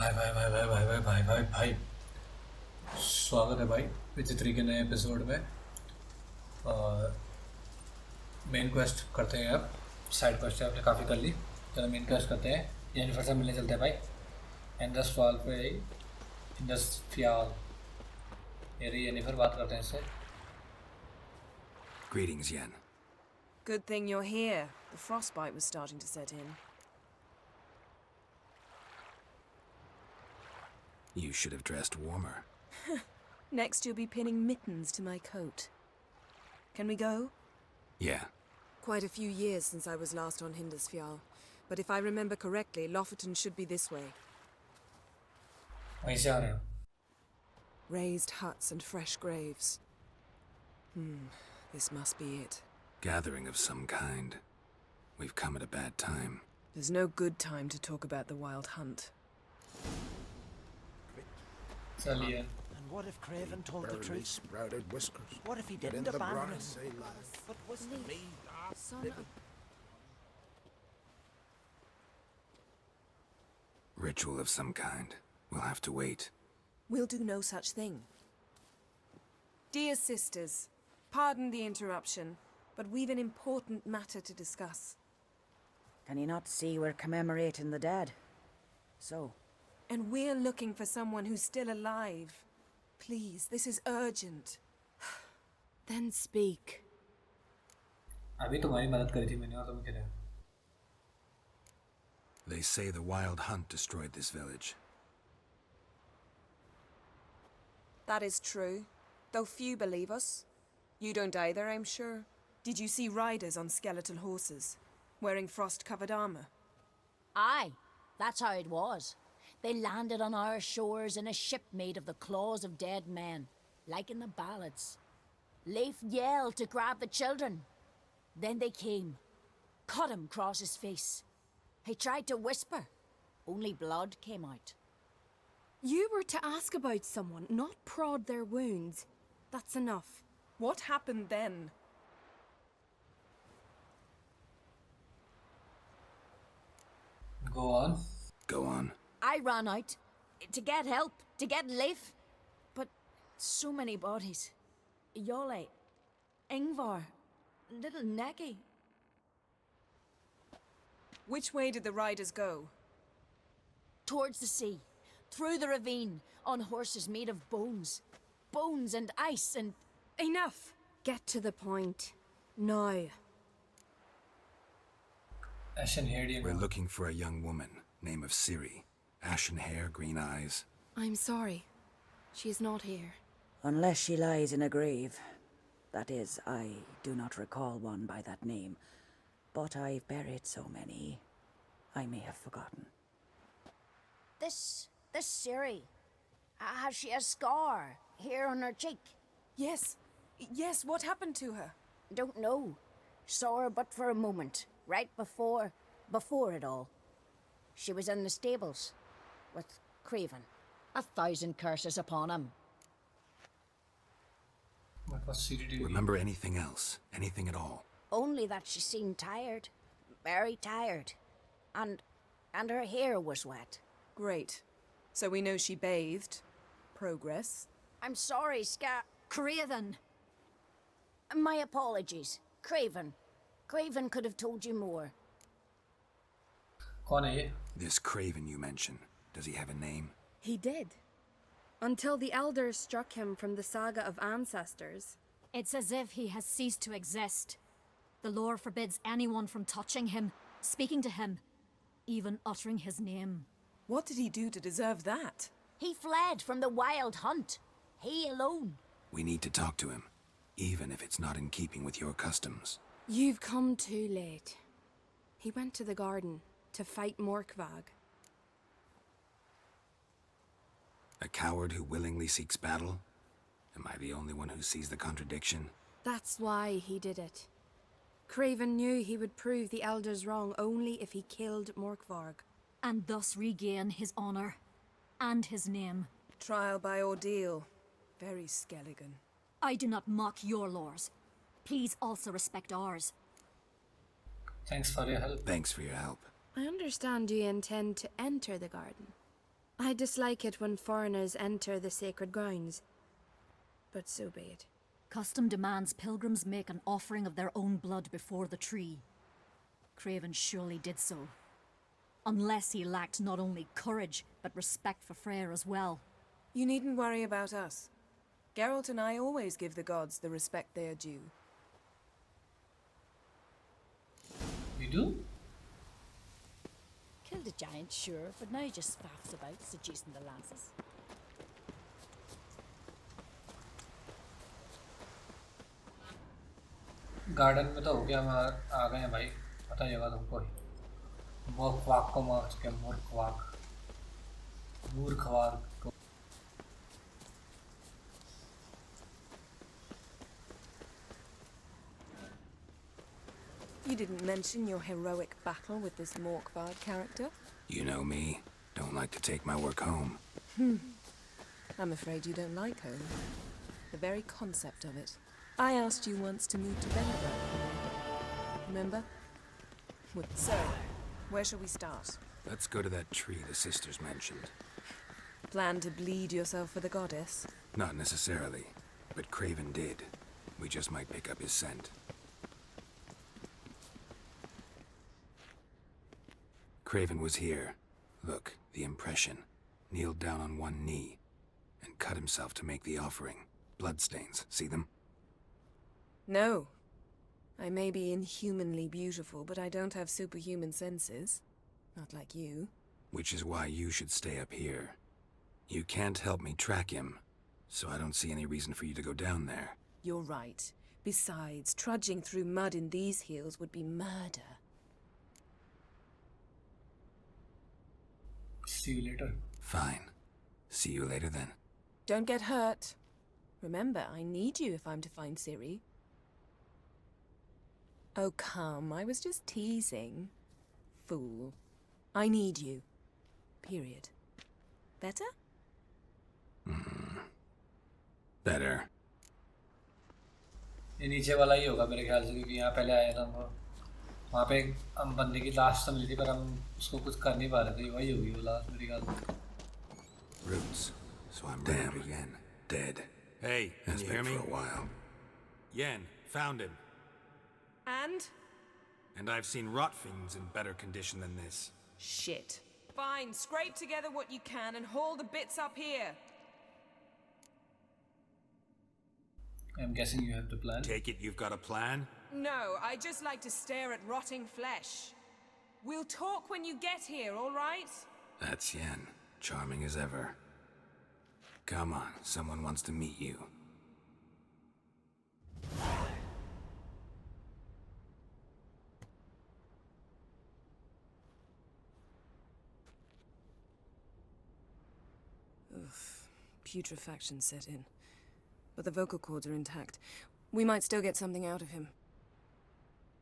भाई भाई भाई भाई भाई भाई भाई भाई भाई स्वागत है भाई विचित्री के नए एपिसोड में। और मेन क्वेस्ट करते हैं अब। साइड क्वेस्ट आपने काफ़ी कर ली, चलो मेन क्वेस्ट करते हैं। जेनिफर से मिलने चलते हैं भाई। इंडस फॉल पे इंडस फ्याल ये रही जेनिफर, बात करते हैं इससे। Greetings, Yen. Good thing you're here. The frostbite was starting to set in. You should have dressed warmer. Next you'll be pinning mittens to my coat. Can we go? Yeah. Quite a few years since I was last on Hindusfjall, but if I remember correctly, Lofoten should be this way. वहीं से आ रहे हो? Raised huts and fresh graves. This must be it. Gathering of some kind. We've come at a bad time. There's no good time to talk about the wild hunt. चलिए। And what if Craven told the truth? Sprouted whiskers. What if he Get in didn't the abandon brine, us? say life. But was it me? Ritual of some kind. We'll have to wait. We'll do no such thing. Dear sisters, pardon the interruption, but we've an important matter to discuss. Can you not see we're commemorating the dead? So? And we're looking for someone who's still alive. Please, this is urgent. Then speak. अभी तुम्हारी मदद करी थी मैंने और तुम क्या? They say the wild hunt destroyed this village. That is true, though few believe us. You don't either, I'm sure. Did you see riders on skeletal horses, wearing frost-covered armor? Aye, that's how it was. They landed on our shores in a ship made of the claws of dead men, like in the ballads. Leif yelled to grab the children. Then they came, cut him across his face. He tried to whisper, only blood came out. You were to ask about someone, not prod their wounds. That's enough. What happened then? Go on. Go on. I ran out to get help, to get Leif. But so many bodies. Yole, Ingvar, little Necky. Which way did the riders go? Towards the sea, through the ravine, on horses made of bones. Bones and ice and... Enough! Get to the point. Now. Ashen haired We're looking for a young woman, name of Ciri. Ashen hair, green eyes. I'm sorry. She is not here. Unless she lies in a grave. That is, I do not recall one by that name. But I've buried so many, I may have forgotten. This Ciri, has she a scar here on her cheek? Yes, what happened to her? Don't know. Saw her but for a moment, right before it all. She was in the stables with Craven. 1,000 curses upon him. What was Ciri doing? Remember anything else? Anything at all? Only that she seemed tired, very tired, and her hair was wet. Great. So we know she bathed. Progress. I'm sorry, Craven. My apologies. Craven. Craven could have told you more. कौन है ये? This Craven you mention, does he have a name? He did. Until the elders struck him from the saga of ancestors. It's as if he has ceased to exist. The lore forbids anyone from touching him, speaking to him, even uttering his name. What did he do to deserve that? He fled from the wild hunt. He alone. We need to talk to him, even if it's not in keeping with your customs. You've come too late. He went to the garden to fight Morkvag. A coward who willingly seeks battle? Am I the only one who sees the contradiction? That's why he did it. Craven knew he would prove the elders wrong only if he killed Morkvarg. And thus regain his honor and his name. Trial by ordeal. Very Skelligan. I do not mock your laws. Please also respect ours. Thanks for your help. Thanks for your help. I understand you intend to enter the garden. I dislike it when foreigners enter the sacred grounds, but so be it. Custom demands pilgrims make an offering of their own blood before the tree. Craven surely did so. Unless he lacked not only courage, but respect for Freyr as well. You needn't worry about us. Geralt and I always give the gods the respect they are due. We do? Killed a giant, sure, but now he just faffs about, seducing the lasses. Garden में तो हो गया, हम आ गए हैं भाई, पता ही होगा तुमको ही। मोरख्वाक को मार चुके हैं, मोरख्वाक, मूर्खवाक को। You didn't mention your heroic battle with this Morkvard character. You know me. Don't like to take my work home. I'm afraid you don't like home. The very concept of it. I asked you once to move to Bendigo. Remember? So, where shall we start? Let's go to that tree the sisters mentioned. Plan to bleed yourself for the goddess? Not necessarily, but Craven did. We just might pick up his scent. Craven was here. Look, the impression. Kneeled down on one knee and cut himself to make the offering. Bloodstains, see them? No. I may be inhumanly beautiful, but I don't have superhuman senses. Not like you. Which is why you should stay up here. You can't help me track him, so I don't see any reason for you to go down there. You're right. Besides, trudging through mud in these hills would be murder. See you later. Fine. See you later then. Don't get hurt. Remember, I need you if I'm to find Ciri. Oh, come. I was just teasing. Fool. I need you. Period. Better? Better. ये नीचे वाला ही होगा मेरे ख्याल से, क्योंकि यहाँ पहले आया था वो। वहाँ पे एक हम बंदे की लाश तो मिली थी, पर हम उसको कुछ कर नहीं पा रहे थे। वही होगी वो लाश मेरे ख्याल से। Roots. So I'm damn again. Dead. Hey, can Has you been hear me? for a while. Yen, found him. And? And I've seen rot fiends in better condition than this. Shit. Fine, scrape together what you can and haul the bits up here. I'm guessing you have the plan. Take it you've got a plan? No, I just like to stare at rotting flesh. We'll talk when you get here, all right? That's Yen. Charming as ever. Come on, someone wants to meet you. Putrefaction set in. But the vocal cords are intact. We might still get something out of him.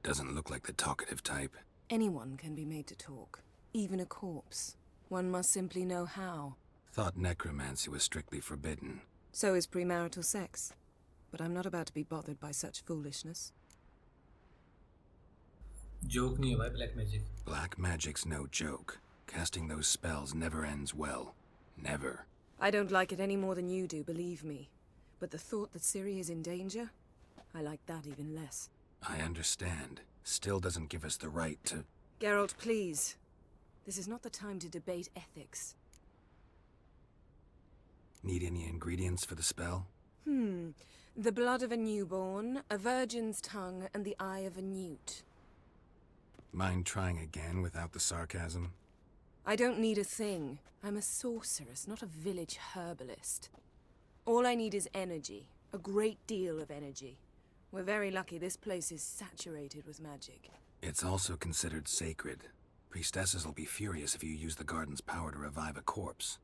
Doesn't look like the talkative type. Anyone can be made to talk. Even a corpse. One must simply know how. Thought necromancy was strictly forbidden. So is premarital sex. But I'm not about to be bothered by such foolishness. Joke नहीं है भाई black magic. Black magic's no joke. Casting those spells never ends well. Never. I don't like it any more than you do, believe me. But the thought that Ciri is in danger? I like that even less. I understand. Still doesn't give us the right to... Geralt, please. This is not the time to debate ethics. Need any ingredients for the spell? The blood of a newborn, a virgin's tongue, and the eye of a newt. Mind trying again without the sarcasm? I don't need a thing. I'm a sorceress, not a village herbalist. All I need is energy. A great deal of energy. We're very lucky this place is saturated with magic. It's also considered sacred. Priestesses will be furious if you use the garden's power to revive a corpse.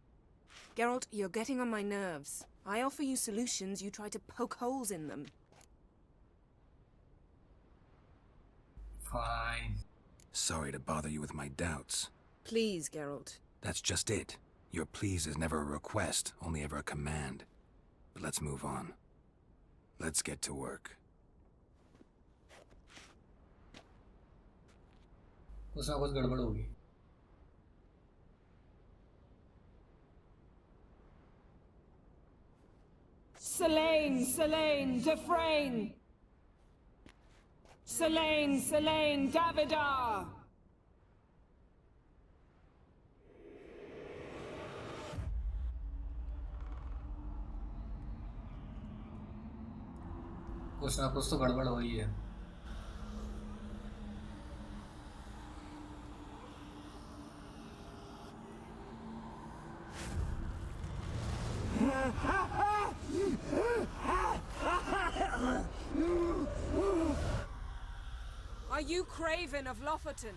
Geralt, you're getting on my nerves. I offer you solutions, you try to poke holes in them. Fine. Sorry to bother you with my doubts. Please, Geralt. That's just it. Your please is never a request, only ever a command. But let's move on. Let's get to work. उसमें कुछ गड़बड़ होगी। Selene, Selene, Defrain! Selene, Selene, Davidar! कुछ ना कुछ तो गड़बड़ हुई है। Are you Craven of Lofferton?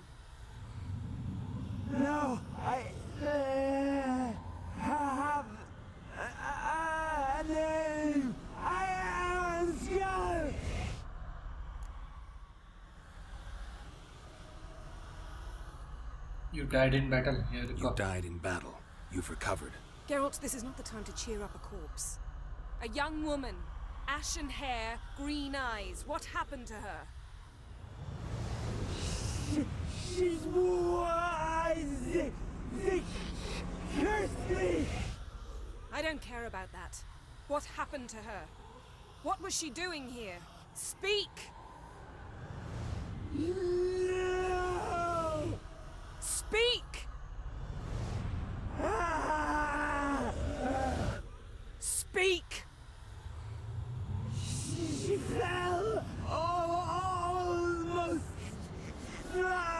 No, I have a name. I am Skull. You died in battle. You died in battle. You've recovered. Geralt, this is not the time to cheer up a corpse. A young woman, ashen hair, green eyes. What happened to her? She's wise. They cursed me. I don't care about that. What happened to her? What was she doing here? Speak! No. Speak! Speak! She fell almost drowned.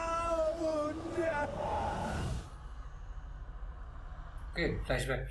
Okay, flashback.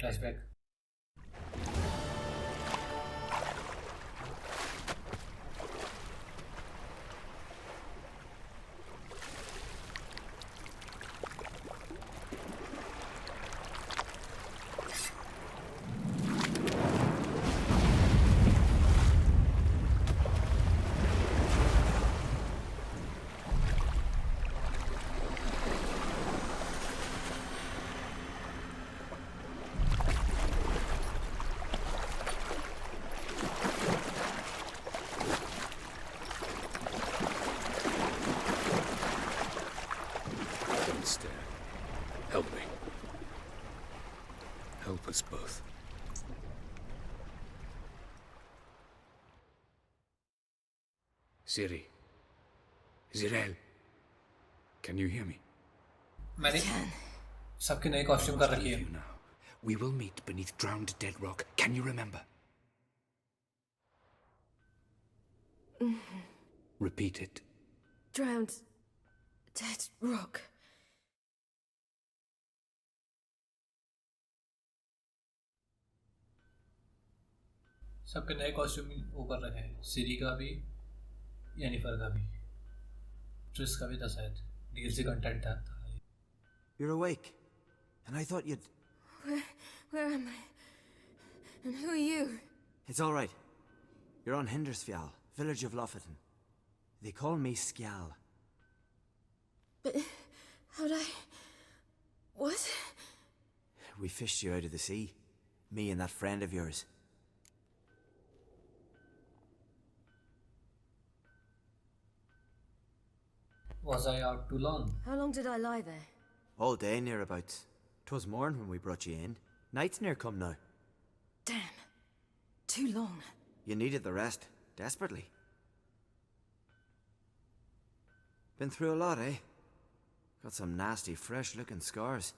Don't stare. Help me. Help us both. Ciri. Zirel. Can you hear me? मैंने सबके नए costume कर रखी है। You now. We will meet beneath drowned dead rock. Can you remember? Repeat it. Drowned. Dead rock. सबके नए costume वो कर रखे हैं। सिरी का भी, येनिफर का भी, ट्रिस का भी था शायद। डीएलसी कंटेंट था। You're awake, and I thought you'd. Where am I? And who are you? It's all right. You're on Hindersfjall, village of Lofferton. They call me Skjal. But how'd I... What? We fished you out of the sea, me and that friend of yours. Was I out too long? How long did I lie there? All day nearabouts. 'Twas morn when we brought you in. Night's near come now. Damn. Too long. You needed the rest, desperately. Been through a lot, eh? Got some nasty, fresh-looking scars.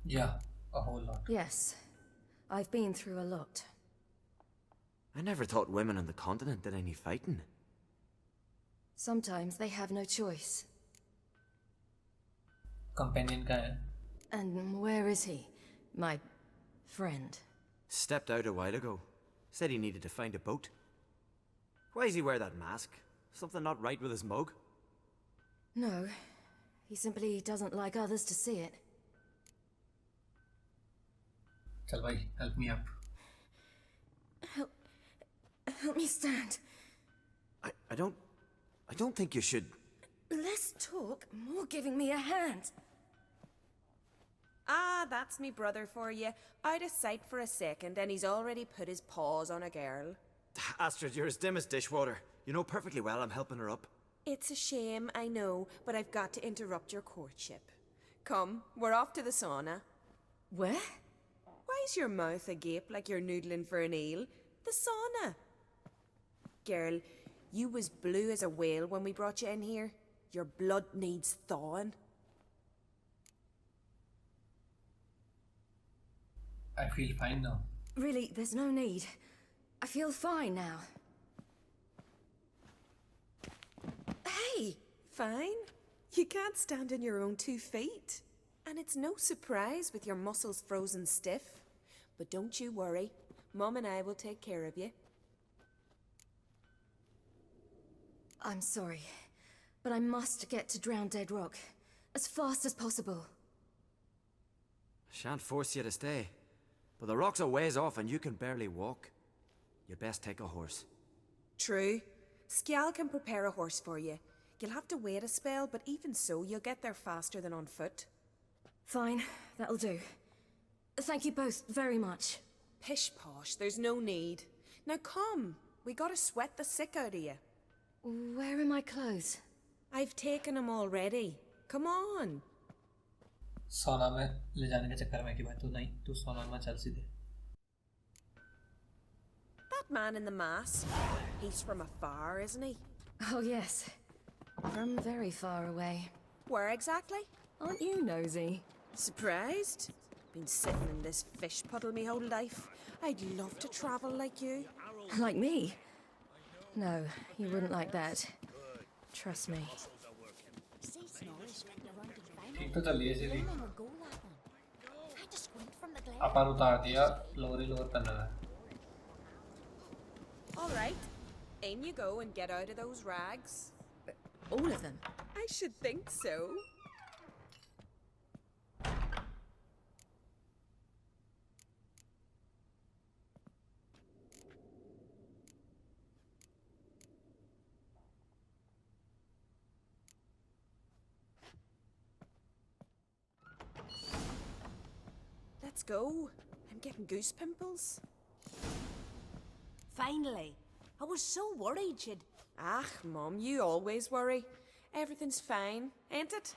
Yeah, a whole lot. Yes. I've been through a lot. I never thought women on the continent did any fighting. Sometimes they have no choice. Companion का है। And where is he? My friend. Stepped out a while ago. Said he needed to find a boat. Why does he wear that mask? Something not right with his mug? No. He simply doesn't like others to see it. चल भाई, help me up. Help me stand. I don't think you should. Less talk, more giving me a hand. Ah, that's me brother for you. Out of sight for a second, and he's already put his paws on a girl. Astrid, you're as dim as dishwater. You know perfectly well I'm helping her up. It's a shame, I know, but I've got to interrupt your courtship. Come, we're off to the sauna. Where? Why's your mouth agape like you're noodling for an eel? The sauna. Girl, you was blue as a whale when we brought you in here. Your blood needs thawing. I feel fine now. Really, there's no need. I feel fine now. Hey, fine. You can't stand on your own 2 feet. And it's no surprise with your muscles frozen stiff. But don't you worry. Mum and I will take care of you. I'm sorry, but I must get to Drowned Dead Rock as fast as possible. Shan't force you to stay. But the rock's a ways off and you can barely walk. You'd best take a horse. True. Skjal can prepare a horse for you. You'll have to wait a spell, but even so, you'll get there faster than on foot. Fine, that'll do. Thank you both very much. Pish posh, there's no need. Now come, we gotta sweat the sick out of you. Where are my clothes? I've taken them already. Come on. सोना में ले जाने के चक्कर में कि भाई तू नहीं तू सोना में चल सीधे. That man in the mask, he's from afar, isn't he? Oh yes, from very far away. Where exactly? Aren't you nosy? Surprised? Been sitting in this fish puddle me whole life. I'd love to travel like you. Like me? No, you wouldn't like that. Trust me. ठीक तो चलिए सीधी. I had to squint from the glare. अपार उतार दिया lower ही lower करना है. All right, in you go and get out of those rags. All of them? I should think so. Let's go. I'm getting goose pimples. Finally. I was so worried she'd... Ah, Mum, you always worry. Everything's fine, ain't it?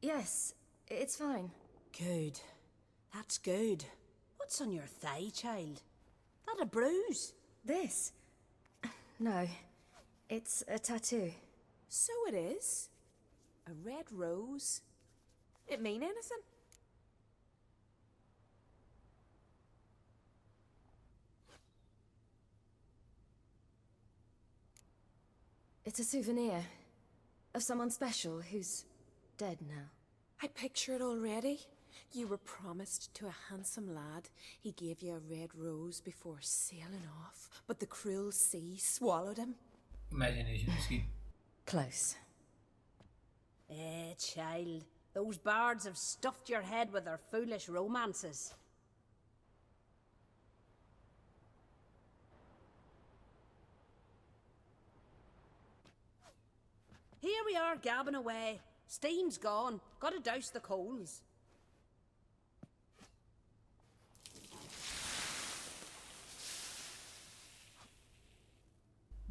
Yes, it's fine. Good. That's good. What's on your thigh, child? That a bruise? This? No, it's a tattoo. So it is. A red rose. It mean anything? It's a souvenir of someone special who's dead now. I picture it already. You were promised to a handsome lad. He gave you a red rose before sailing off, but the cruel sea swallowed him. Imagination इसकी. Close. Child. Those bards have stuffed your head with their foolish romances. Here we are gabbing away. Steam's gone. Gotta douse the coals.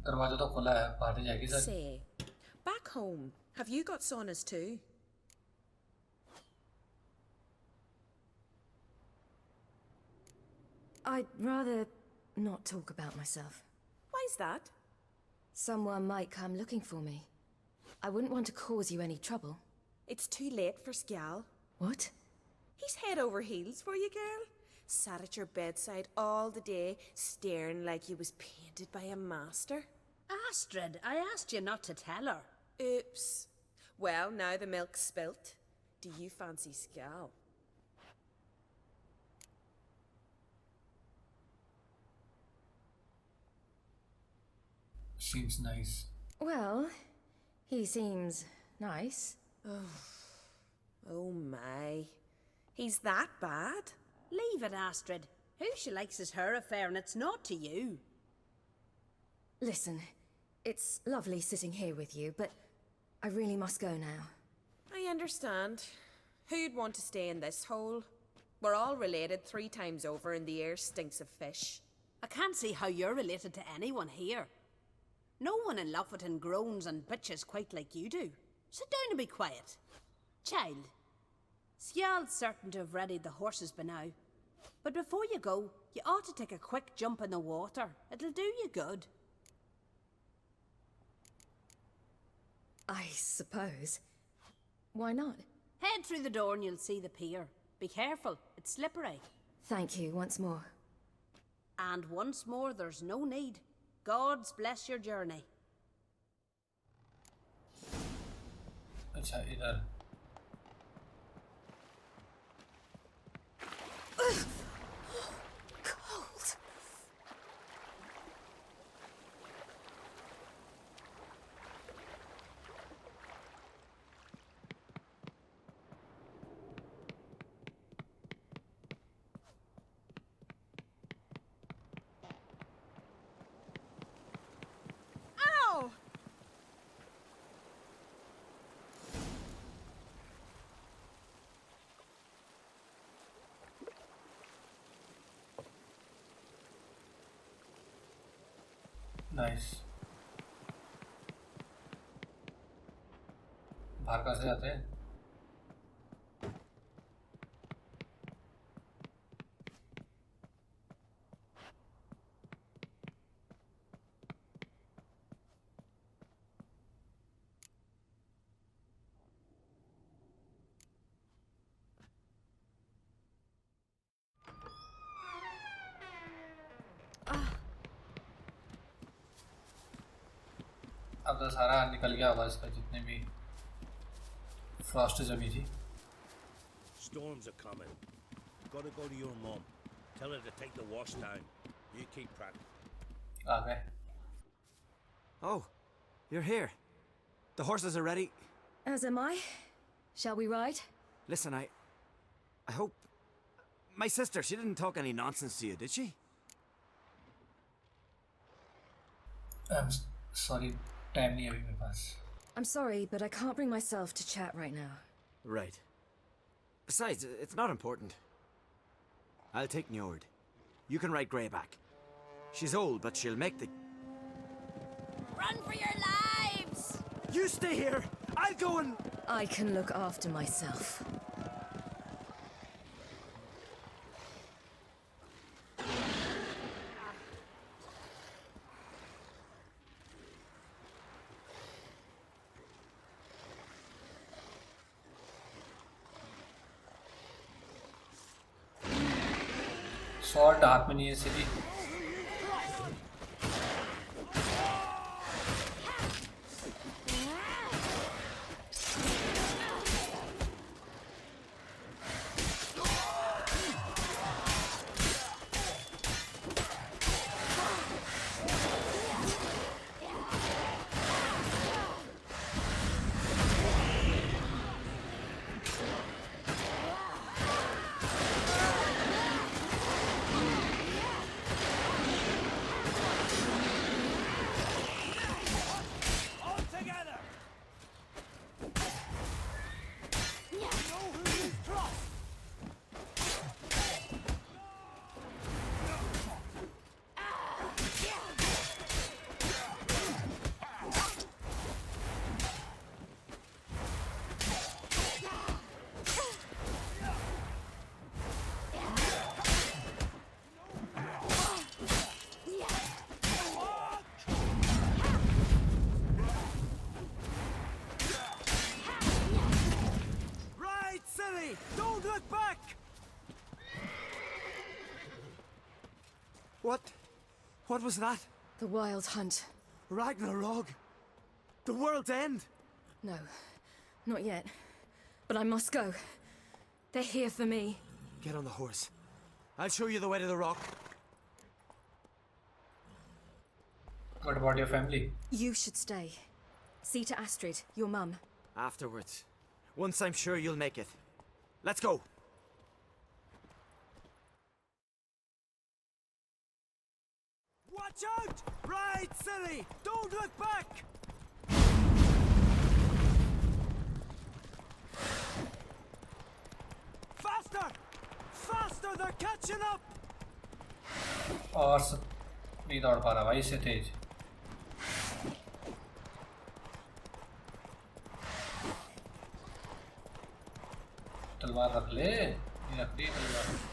दरवाजा तो खुला है बाहर जाएगी sir. Say, back home, have you got saunas too? I'd rather not talk about myself. Why's that? Someone might come looking for me. I wouldn't want to cause you any trouble. It's too late for Skjal. What? He's head over heels for you, girl. Sat at your bedside all the day, staring like you was painted by a master. Astrid, I asked you not to tell her. Oops. Well, now the milk's spilt. Do you fancy Skjal? Seems nice. Well, he seems nice. Oh my. He's that bad? Leave it, Astrid. Who she likes is her affair, and it's not to you. Listen, it's lovely sitting here with you, but I really must go now. I understand. Who'd want to stay in this hole? We're all related 3 times over and the air stinks of fish. I can't see how you're related to anyone here. No one in Lofoten groans and bitches quite like you do. Sit down and be quiet. Child, Skjald's certain to have readied the horses by now. But before you go, you ought to take a quick jump in the water. It'll do you good. I suppose. Why not? Head through the door and you'll see the pier. Be careful, it's slippery. Thank you once more. And once more, there's no need. Gods bless your journey. अच्छा इधर Cold. Ow! Nice बाहर कहाँ से जाते हैं अब तो सारा निकल गया होगा इसका जितने भी फ्रॉस्ट जमी थी Storms are coming. Gotta go to your mum. Tell her to take the wash down. You keep practicing. आ गए Oh, you're here. The horses are ready. As am I. Shall we ride? Listen, I hope... My sister, she didn't talk any nonsense to you, did she? Sorry time नहीं है अभी मेरे पास I'm sorry, but I can't bring myself to chat right now. Right. Besides, it's not important. I'll take Njord. You can ride Greyback. She's old, but she'll make the... Run for your lives! You stay here! I'll go and... I can look after myself. Short हाथ में नहीं है सीधी What was that? The Wild Hunt. Ragnarok? The world's end? No, not yet. But I must go. They're here for me. Get on the horse. I'll show you the way to the rock. What about your family? You should stay. See to Astrid, your mum. Afterwards. Once I'm sure you'll make it. Let's go. Watch out! Ride, Ciri! Don't look back! Faster! Faster! They're catching up! और नहीं दौड़ पा रहा भाई इससे तेज तलवार रख ले, ये रख ली तलवार।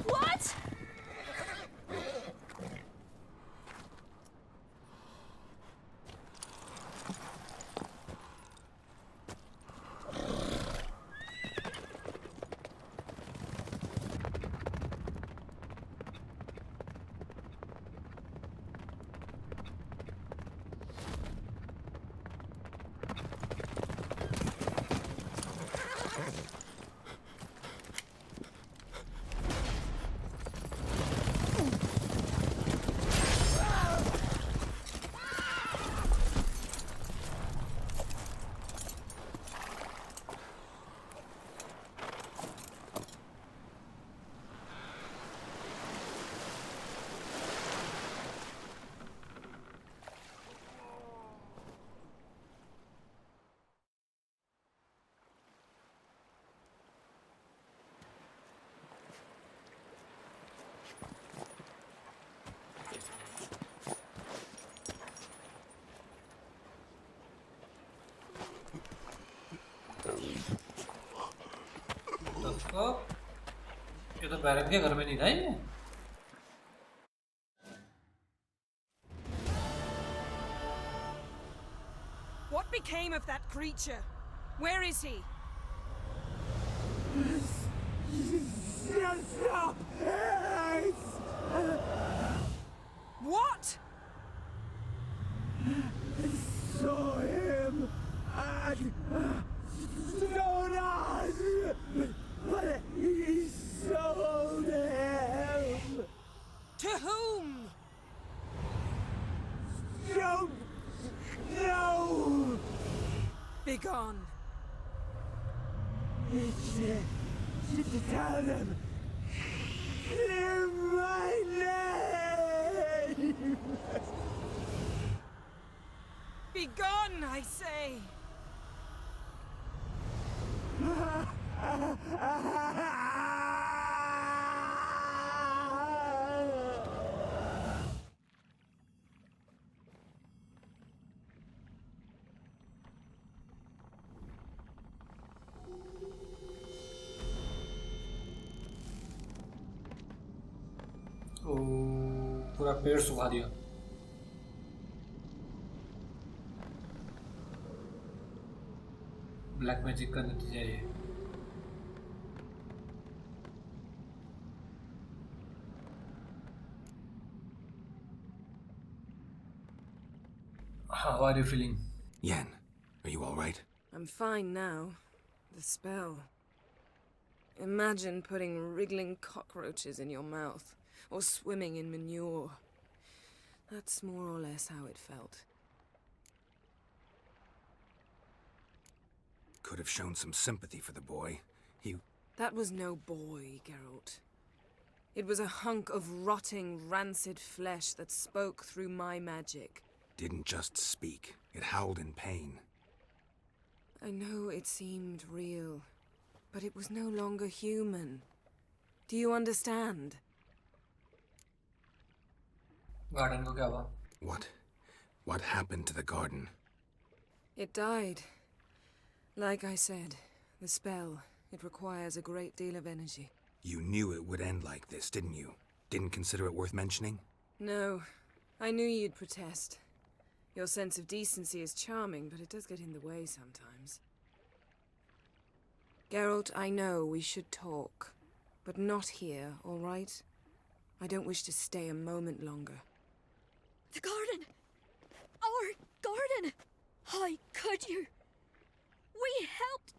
What? तो ये तो बैरक के घर में नहीं था ये। What became of that creature? Where is he? What? Saw him at Stonas, but he sold him. To whom? Don't know. Begone. Tell them. Clear my name. Begone, I say. ओ, पूरा पेड़ सुखा दिया। ब्लैक मैजिक का नतीजा ये। How are you feeling? Yen, are you all right? I'm fine now. The spell. Imagine putting wriggling cockroaches in your mouth, or swimming in manure. That's more or less how it felt. Could have shown some sympathy for the boy. That was no boy, Geralt. It was a hunk of rotting, rancid flesh that spoke through my magic. Didn't just speak. It howled in pain. I know it seemed real, but it was no longer human. Do you understand? Garden को क्या हुआ? What happened to the garden? It died. Like I said, the spell, it requires a great deal of energy. You knew it would end like this, didn't you? Didn't consider it worth mentioning? No, I knew you'd protest. Your sense of decency is charming, but it does get in the way sometimes. Geralt, I know we should talk, but not here, all right? I don't wish to stay a moment longer. The garden! Our garden! How could you? We helped!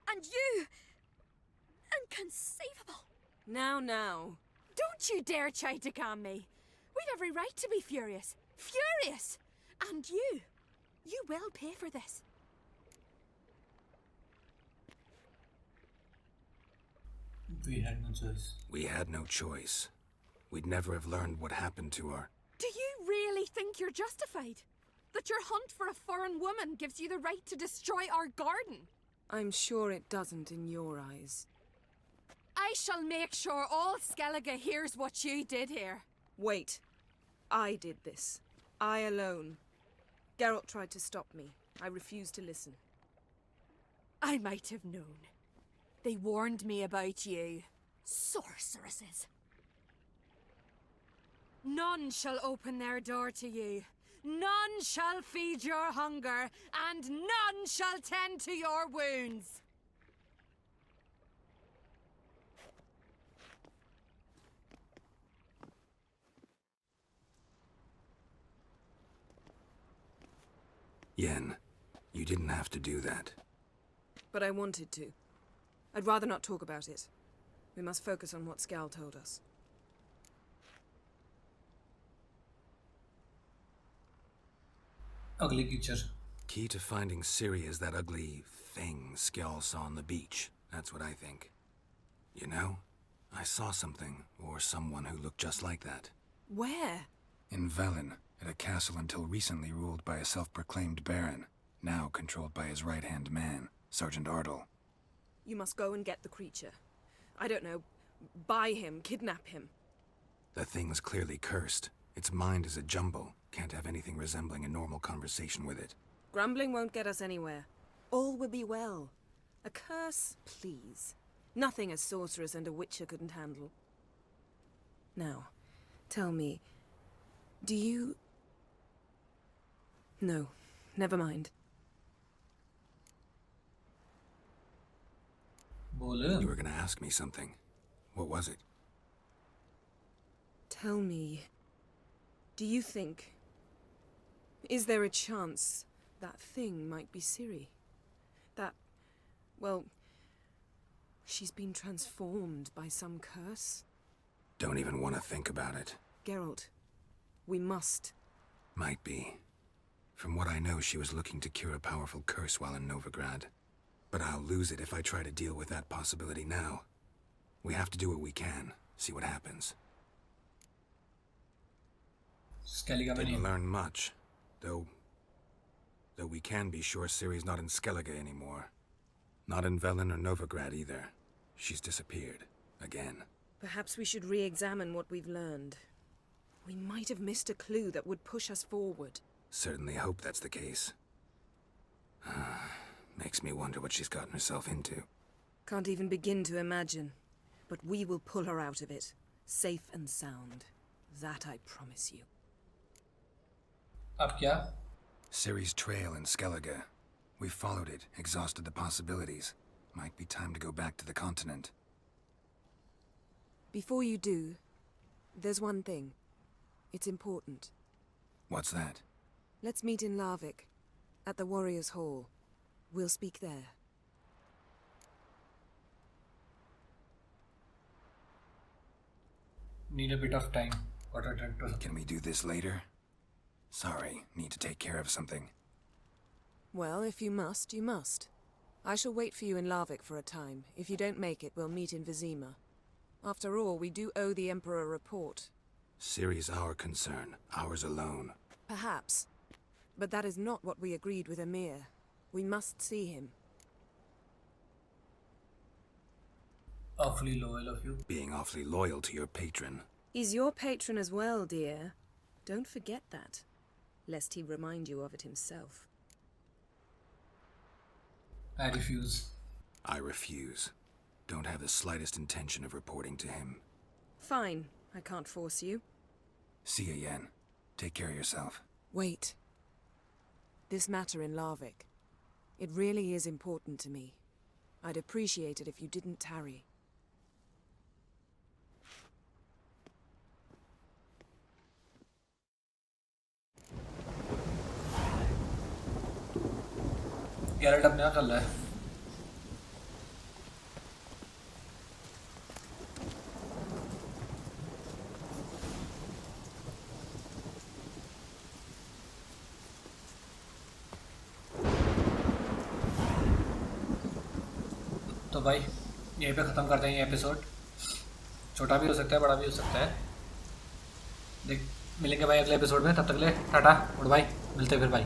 And you! Inconceivable! Now. Don't you dare try to calm me. We'd every right to be furious. Furious! And you will pay for this. We had no choice. We had no choice. We'd never have learned what happened to her. Do you really think you're justified? That your hunt for a foreign woman gives you the right to destroy our garden? I'm sure it doesn't in your eyes. I shall make sure all Skellige hears what you did here. Wait. I did this. I alone. Geralt tried to stop me. I refused to listen. I might have known. They warned me about you. Sorceresses. None shall open their door to you. None shall feed your hunger, and none shall tend to your wounds. Yen, you didn't have to do that. But I wanted to. I'd rather not talk about it. We must focus on what Skal told us. Ugly creature. Key to finding Ciri is that ugly thing Skjall saw on the beach. That's what I think. You know, I saw something, or someone who looked just like that. Where? In Velen, at a castle until recently ruled by a self-proclaimed baron, now controlled by his right-hand man, Sergeant Ardle. You must go and get the creature. I don't know, buy him, kidnap him. The thing's clearly cursed. Its mind is a jumble. Can't have anything resembling a normal conversation with it. Grumbling won't get us anywhere. All will be well. A curse, please. Nothing a sorceress and a witcher couldn't handle. Now, tell me, do you... No, never mind. You were gonna ask me something. What was it? Tell me, do you think... Is there a chance that thing might be Ciri? That, well, she's been transformed by some curse? Don't even want to think about it. Geralt, we must. Might be. From what I know, she was looking to cure a powerful curse while in Novigrad. But I'll lose it if I try to deal with that possibility now. We have to do what we can, see what happens. Didn't learn much, though we can be sure Ciri's not in Skellige anymore. Not in Velen or Novigrad either. She's disappeared. Again. Perhaps we should re-examine what we've learned. We might have missed a clue that would push us forward. Certainly hope that's the case. Makes me wonder what she's gotten herself into. Can't even begin to imagine. But we will pull her out of it. Safe and sound. That I promise you. Ab kya? Ciri's trail in Skellige. We've followed it, exhausted the possibilities. Might be time to go back to the continent. Before you do, there's one thing. It's important. What's that? Let's meet in Larvik, at the Warriors' Hall. We'll speak there. Need a bit of time. Can we do this later? Sorry, need to take care of something. Well, if you must, you must. I shall wait for you in Larvik for a time. If you don't make it, we'll meet in Vizima. After all, we do owe the Emperor a report. Ciri's our concern, ours alone. Perhaps. But that is not what we agreed with Emir. We must see him. Awfully loyal of you. Being awfully loyal to your patron. He's your patron as well, dear. Don't forget that, lest he remind you of it himself. I refuse. I refuse. Don't have the slightest intention of reporting to him. Fine. I can't force you. See ya, Yen. Take care of yourself. Wait. This matter in Larvik. It really is important to me. I'd appreciate it if you didn't tarry. Geralt अब क्या कर रहा है? तो भाई यहीं पे ख़त्म करते हैं ये एपिसोड। छोटा भी हो सकता है, बड़ा भी हो सकता है, देख मिलेंगे भाई अगले एपिसोड में। तब तक ले टाटा, गुड बाय, मिलते हैं फिर भाई।